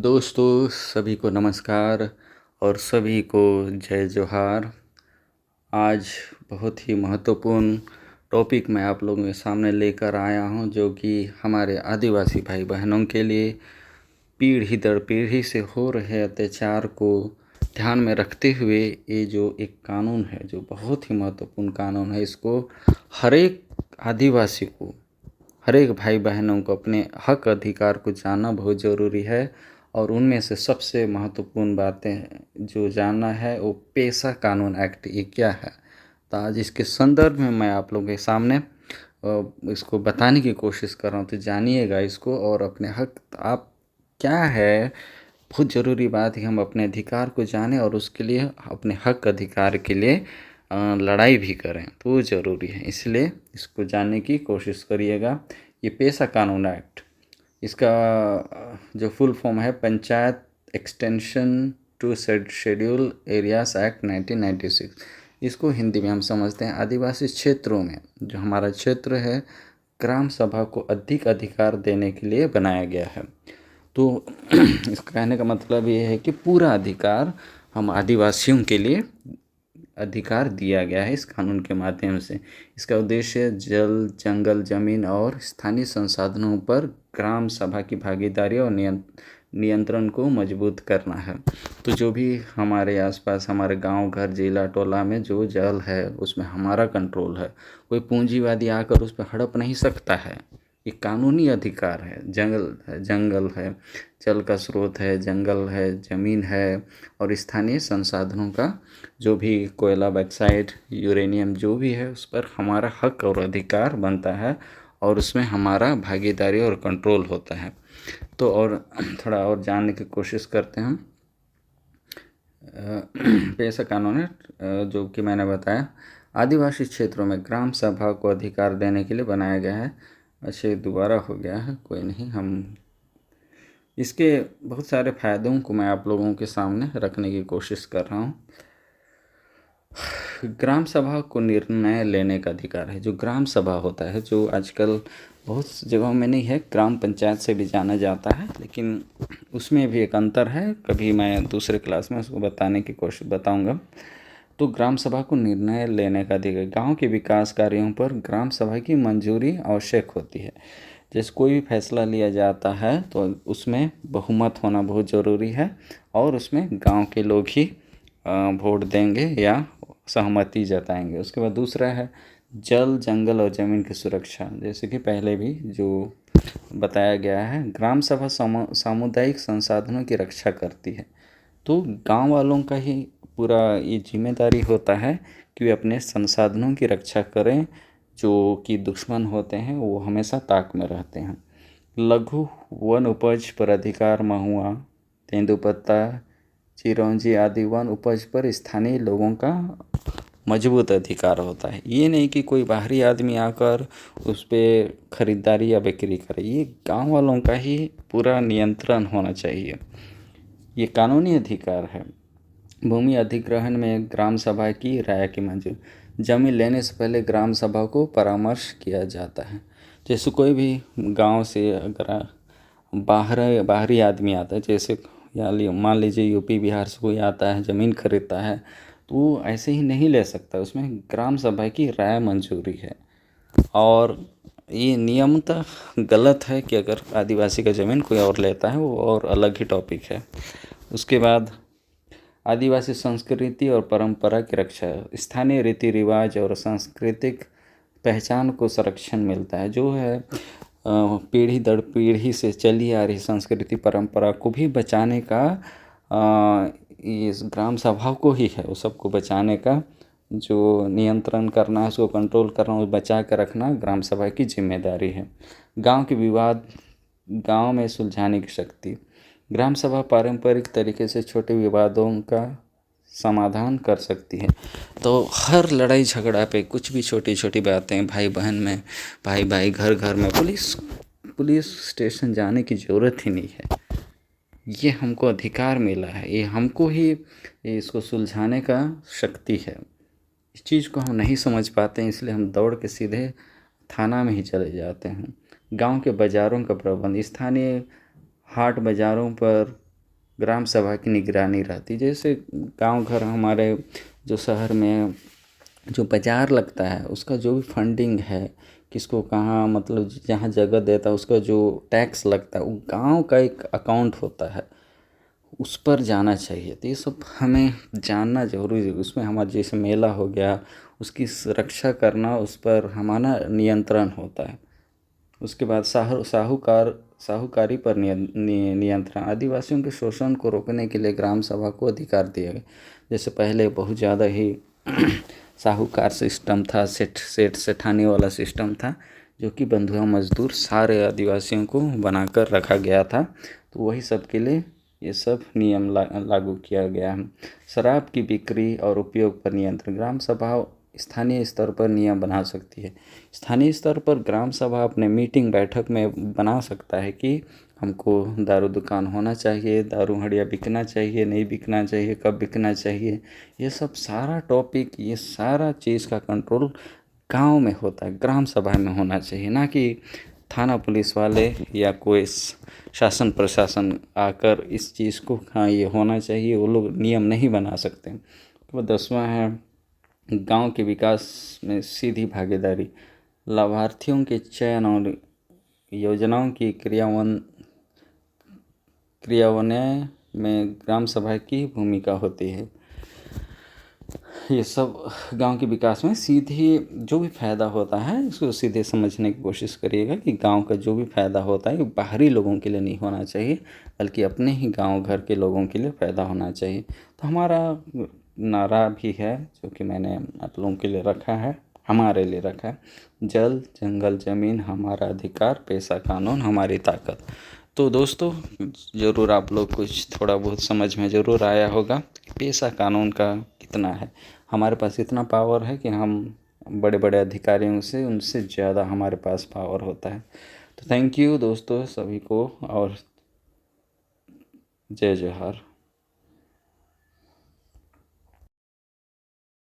दोस्तों सभी को नमस्कार और सभी को जय जोहार। आज बहुत ही महत्वपूर्ण टॉपिक मैं आप लोगों के सामने लेकर आया हूं, जो कि हमारे आदिवासी भाई बहनों के लिए पीढ़ी दर पीढ़ी से हो रहे अत्याचार को ध्यान में रखते हुए ये जो एक कानून है, जो बहुत ही महत्वपूर्ण कानून है, इसको हर एक आदिवासी को, हर एक भाई बहनों को अपने हक अधिकार को जानना बहुत ज़रूरी है। और उनमें से सबसे महत्वपूर्ण बातें जो जानना है वो पेशा कानून एक्ट ये क्या है। तो आज इसके संदर्भ में मैं आप लोगों के सामने इसको बताने की कोशिश कर रहा हूँ। तो जानिएगा इसको और अपने हक आप क्या है। बहुत ज़रूरी बात है हम अपने अधिकार को जानें और उसके लिए अपने हक अधिकार के लिए लड़ाई भी करें, तो वो ज़रूरी है। इसलिए इसको जानने की कोशिश करिएगा। ये पेशा कानून एक्ट, इसका जो फुल फॉर्म है Panchayat extension to schedule areas act 1996। इसको हिंदी में हम समझते हैं आदिवासी क्षेत्रों में जो हमारा क्षेत्र है, ग्राम सभा को अधिक अधिकार देने के लिए बनाया गया है। तो इसका कहने का मतलब ये है कि पूरा अधिकार हम आदिवासियों के लिए अधिकार दिया गया है इस कानून के माध्यम से। इसका उद्देश्य जल, जंगल, जमीन और स्थानीय संसाधनों पर ग्राम सभा की भागीदारी और नियंत्रण को मजबूत करना है। तो जो भी हमारे आसपास, हमारे गांव, घर, जिला, टोला में जो जल है उसमें हमारा कंट्रोल है। कोई पूंजीवादी आकर उस पर हड़प नहीं सकता है। ये कानूनी अधिकार है। जंगल है, जल का स्रोत है, जंगल है, ज़मीन है और स्थानीय संसाधनों का जो भी कोयला, बॉक्साइट, यूरेनियम जो भी है उस पर हमारा हक और अधिकार बनता है और उसमें हमारा भागीदारी और कंट्रोल होता है। तो और थोड़ा और जानने की कोशिश करते हैं हम। पेशा कानून है जो कि मैंने बताया आदिवासी क्षेत्रों में ग्राम सभा को अधिकार देने के लिए बनाया गया है। अच्छा, दोबारा हो गया है, कोई नहीं। हम इसके बहुत सारे फ़ायदों को मैं आप लोगों के सामने रखने की कोशिश कर रहा हूँ। ग्राम सभा को निर्णय लेने का अधिकार है। जो ग्राम सभा होता है, जो आजकल बहुत जगहों में नहीं है, ग्राम पंचायत से भी जाना जाता है, लेकिन उसमें भी एक अंतर है। कभी मैं दूसरे क्लास में उसको बताने की कोशिश बताऊंगा। तो ग्राम सभा को निर्णय लेने का अधिकार, गांव के विकास कार्यों पर ग्राम सभा की मंजूरी आवश्यक होती है। जैसे कोई भी फैसला लिया जाता है तो उसमें बहुमत होना बहुत ज़रूरी है और उसमें गांव के लोग ही वोट देंगे या सहमति जताएंगे। उसके बाद दूसरा है जल, जंगल और ज़मीन की सुरक्षा। जैसे कि पहले भी जो बताया गया है, ग्राम सभा सामुदायिक संसाधनों की रक्षा करती है। तो गांव वालों का ही पूरा ये जिम्मेदारी होता है कि वे अपने संसाधनों की रक्षा करें। जो कि दुश्मन होते हैं वो हमेशा ताक में रहते हैं। लघु वन उपज पर अधिकार, महुआ, तेंदुपत्ता, चिरौंजी आदि वन उपज पर स्थानीय लोगों का मजबूत अधिकार होता है। ये नहीं कि कोई बाहरी आदमी आकर उस पर खरीदारी या बिक्री करे। ये गांव वालों का ही पूरा नियंत्रण होना चाहिए। ये कानूनी अधिकार है। भूमि अधिग्रहण में ग्राम सभा की राय की मंजूरी। जमीन लेने से पहले ग्राम सभा को परामर्श किया जाता है। जैसे कोई भी गांव से अगर बाहरी आदमी आता है, जैसे या मान लीजिए यूपी बिहार से कोई आता है, ज़मीन खरीदता है, तो वो ऐसे ही नहीं ले सकता। उसमें ग्राम सभा की राय मंजूरी है। और ये नियमतः गलत है कि अगर आदिवासी का ज़मीन कोई और लेता है, वो और अलग ही टॉपिक है। उसके बाद आदिवासी संस्कृति और परंपरा की रक्षा। स्थानीय रीति रिवाज और सांस्कृतिक पहचान को संरक्षण मिलता है। जो है पीढ़ी दर पीढ़ी से चली आ रही संस्कृति परंपरा को भी बचाने का इस ग्राम सभा को ही है। उस सबको बचाने का जो नियंत्रण करना, उसको कंट्रोल करना, उसे बचा कर रखना ग्राम सभा की जिम्मेदारी है। गांव के विवाद गांव में सुलझाने की शक्ति। ग्राम सभा पारंपरिक तरीके से छोटे विवादों का समाधान कर सकती है। तो हर लड़ाई झगड़ा पे कुछ भी छोटी छोटी बातें, भाई बहन में, भाई भाई, घर घर में पुलिस स्टेशन जाने की ज़रूरत ही नहीं है। ये हमको अधिकार मिला है, ये हमको ही इसको सुलझाने का शक्ति है। इस चीज़ को हम नहीं समझ पाते हैं, इसलिए हम दौड़ के सीधे थाना में ही चले जाते हैं। गांव के बाज़ारों का प्रबंध। स्थानीय हाट बाज़ारों पर ग्राम सभा की निगरानी रहती। जैसे गांव घर हमारे जो शहर में जो बाज़ार लगता है उसका जो भी फंडिंग है, किसको कहाँ मतलब जहाँ जगह देता है उसका जो टैक्स लगता है वो गांव का एक अकाउंट होता है, उस पर जाना चाहिए। तो ये सब हमें जानना ज़रूरी है। उसमें हमारा जैसे मेला हो गया उसकी रक्षा करना, उस पर हमारा नियंत्रण होता है। उसके बाद साहूकारी पर नियंत्रण। आदिवासियों के शोषण को रोकने के लिए ग्राम सभा को अधिकार दिया गया। जैसे पहले बहुत ज़्यादा ही साहूकार सिस्टम था, सेठ सेठानी वाला सिस्टम था, जो कि बंधुआ मजदूर सारे आदिवासियों को बनाकर रखा गया था। तो वही सब के लिए ये सब नियम लागू किया गया है। शराब की बिक्री और उपयोग पर नियंत्रण। ग्राम सभा स्थानीय स्तर पर नियम बना सकती है। स्थानीय स्तर पर ग्राम सभा अपने मीटिंग बैठक में बना सकता है कि हमको दारू दुकान होना चाहिए, दारू हड़िया बिकना चाहिए, नहीं बिकना चाहिए, कब बिकना चाहिए। ये सब सारा टॉपिक, ये सारा चीज़ का कंट्रोल गांव में होता है, ग्राम सभा में होना चाहिए। ना कि थाना पुलिस वाले या कोई शासन प्रशासन आकर इस चीज़ को हाँ ये होना चाहिए, वो लोग नियम नहीं बना सकते। तो 10वां है गांव के विकास में सीधी भागीदारी। लाभार्थियों के चयन और योजनाओं की क्रियान्वयन में ग्राम सभा की भूमिका होती है। ये सब गांव के विकास में सीधे जो भी फ़ायदा होता है उसको सीधे समझने की कोशिश करिएगा कि गांव का जो भी फ़ायदा होता है बाहरी लोगों के लिए नहीं होना चाहिए, बल्कि अपने ही गांव घर के लोगों के लिए फ़ायदा होना चाहिए। तो हमारा नारा भी है जो कि मैंने आप लोगों के लिए रखा है, हमारे लिए रखा है। जल जंगल ज़मीन हमारा अधिकार, पैसा कानून हमारी ताकत। तो दोस्तों ज़रूर आप लोग कुछ थोड़ा बहुत समझ में ज़रूर आया होगा पैसा कानून का कितना है। हमारे पास इतना पावर है कि हम बड़े बड़े अधिकारियों से उनसे ज़्यादा हमारे पास पावर होता है। तो थैंक यू दोस्तों सभी को, और जय जोहार।